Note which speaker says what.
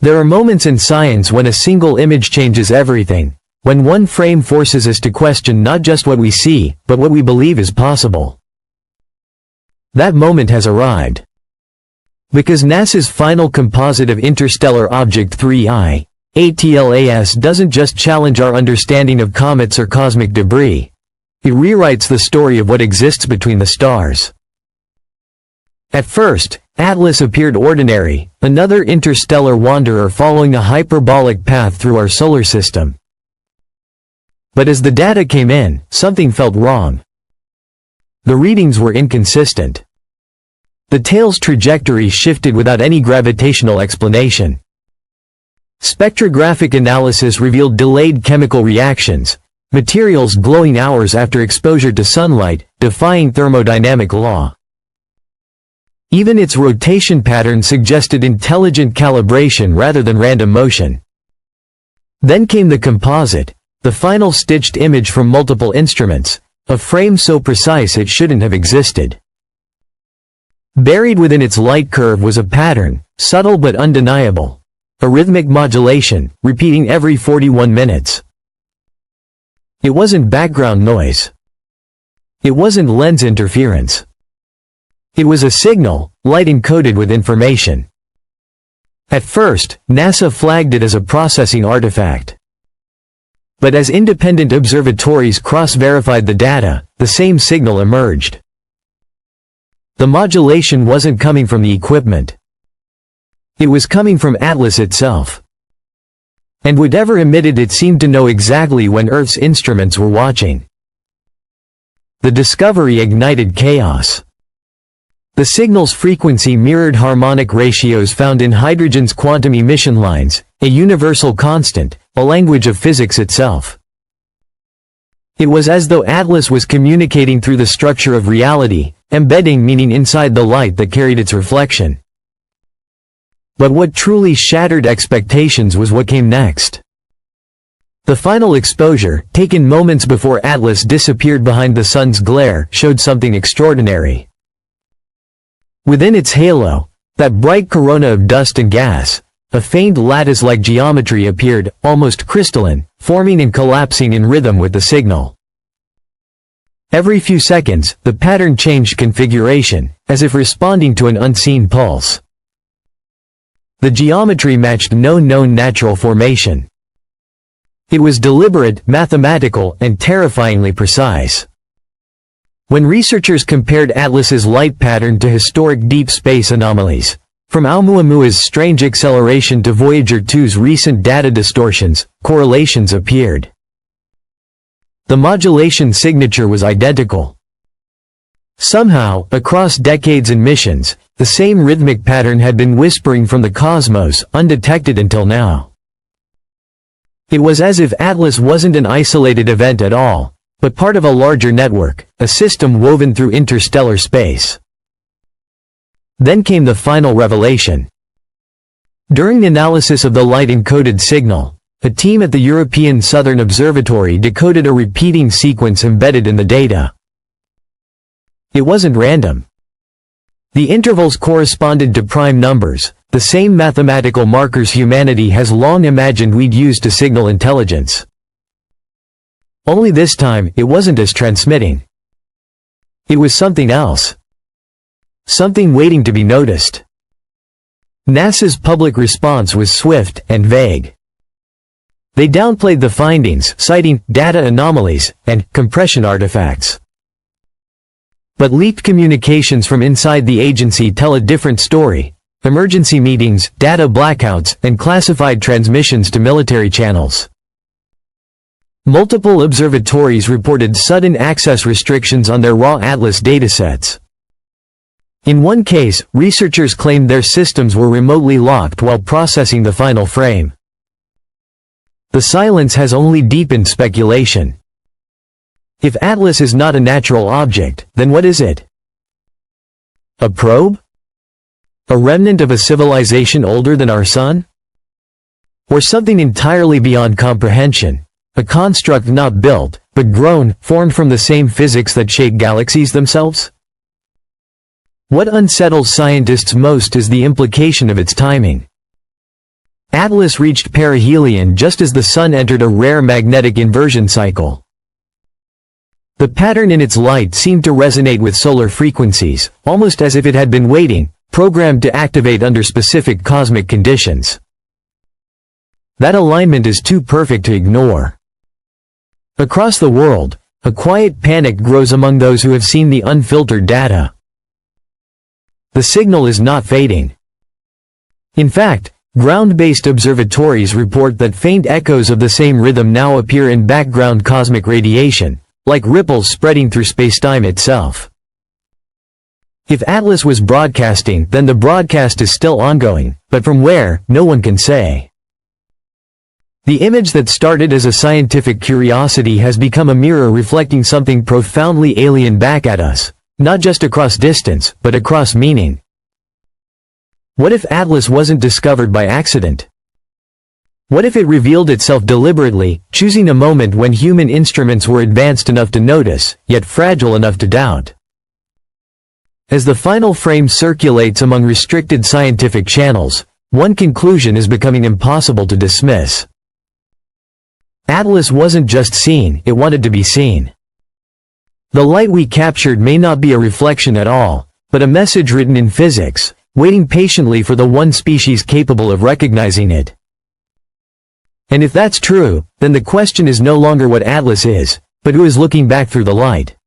Speaker 1: There are moments in science when a single image changes everything, when one frame forces us to question not just what we see, but what we believe is possible. That moment has arrived. Because NASA's final composite of interstellar object 3I, ATLAS doesn't just challenge our understanding of comets or cosmic debris. It rewrites the story of what exists between the stars. At first, Atlas appeared ordinary, another interstellar wanderer following a hyperbolic path through our solar system. But as the data came in, something felt wrong. The readings were inconsistent. The tail's trajectory shifted without any gravitational explanation. Spectrographic analysis revealed delayed chemical reactions, materials glowing hours after exposure to sunlight, defying thermodynamic law. Even its rotation pattern suggested intelligent calibration rather than random motion. Then came the composite, the final stitched image from multiple instruments, a frame so precise it shouldn't have existed. Buried within its light curve was a pattern, subtle but undeniable. A rhythmic modulation, repeating every 41 minutes. It wasn't background noise. It wasn't lens interference. It was a signal, light encoded with information. At first, NASA flagged it as a processing artifact. But as independent observatories cross-verified the data, the same signal emerged. The modulation wasn't coming from the equipment. It was coming from Atlas itself. And whatever emitted it seemed to know exactly when Earth's instruments were watching. The discovery ignited chaos. The signal's frequency mirrored harmonic ratios found in hydrogen's quantum emission lines, a universal constant, a language of physics itself. It was as though Atlas was communicating through the structure of reality, embedding meaning inside the light that carried its reflection. But what truly shattered expectations was what came next. The final exposure, taken moments before Atlas disappeared behind the sun's glare, showed something extraordinary. Within its halo, that bright corona of dust and gas, a faint lattice-like geometry appeared, almost crystalline, forming and collapsing in rhythm with the signal. Every few seconds, the pattern changed configuration, as if responding to an unseen pulse. The geometry matched no known natural formation. It was deliberate, mathematical, and terrifyingly precise. When researchers compared Atlas's light pattern to historic deep space anomalies, from Oumuamua's strange acceleration to Voyager 2's recent data distortions, correlations appeared. The modulation signature was identical. Somehow, across decades and missions, the same rhythmic pattern had been whispering from the cosmos, undetected until now. It was as if Atlas wasn't an isolated event at all, but part of a larger network, a system woven through interstellar space. Then came the final revelation. During the analysis of the light-encoded signal, a team at the European Southern Observatory decoded a repeating sequence embedded in the data. It wasn't random. The intervals corresponded to prime numbers, the same mathematical markers humanity has long imagined we'd use to signal intelligence. Only this time, it wasn't as transmitting. It was something else. Something waiting to be noticed. NASA's public response was swift and vague. They downplayed the findings, citing data anomalies and compression artifacts. But leaked communications from inside the agency tell a different story. Emergency meetings, data blackouts, and classified transmissions to military channels. Multiple observatories reported sudden access restrictions on their raw Atlas datasets. In one case, researchers claimed their systems were remotely locked while processing the final frame. The silence has only deepened speculation. If Atlas is not a natural object, then what is it? A probe? A remnant of a civilization older than our sun? Or something entirely beyond comprehension? A construct not built, but grown, formed from the same physics that shape galaxies themselves? What unsettles scientists most is the implication of its timing.
Speaker 2: Atlas reached perihelion just as the Sun entered a rare magnetic inversion cycle. The pattern in its light seemed to resonate with solar frequencies, almost as if it had been waiting, programmed to activate under specific cosmic conditions. That alignment is too perfect to ignore. Across the world, a quiet panic grows among those who have seen the unfiltered data. The signal is not fading. In fact, ground-based observatories report that faint echoes of the same rhythm now appear in background cosmic radiation, like ripples spreading through spacetime itself. If Atlas was broadcasting, then the broadcast is still ongoing, but from where, no one can say. The image that started as a scientific curiosity has become a mirror reflecting something profoundly alien back at us, not just across distance, but across meaning. What if Atlas wasn't discovered by accident? What if it revealed itself deliberately, choosing a moment when human instruments were advanced enough to notice, yet fragile enough to doubt? As the final frame circulates among restricted scientific channels, one conclusion is becoming impossible to dismiss. Atlas wasn't just seen, it wanted to be seen. The light we captured may not be a reflection at all, but a message written in physics, waiting patiently for the one species capable of recognizing it. And if that's true, then the question is no longer what Atlas is, but who is looking back through the light.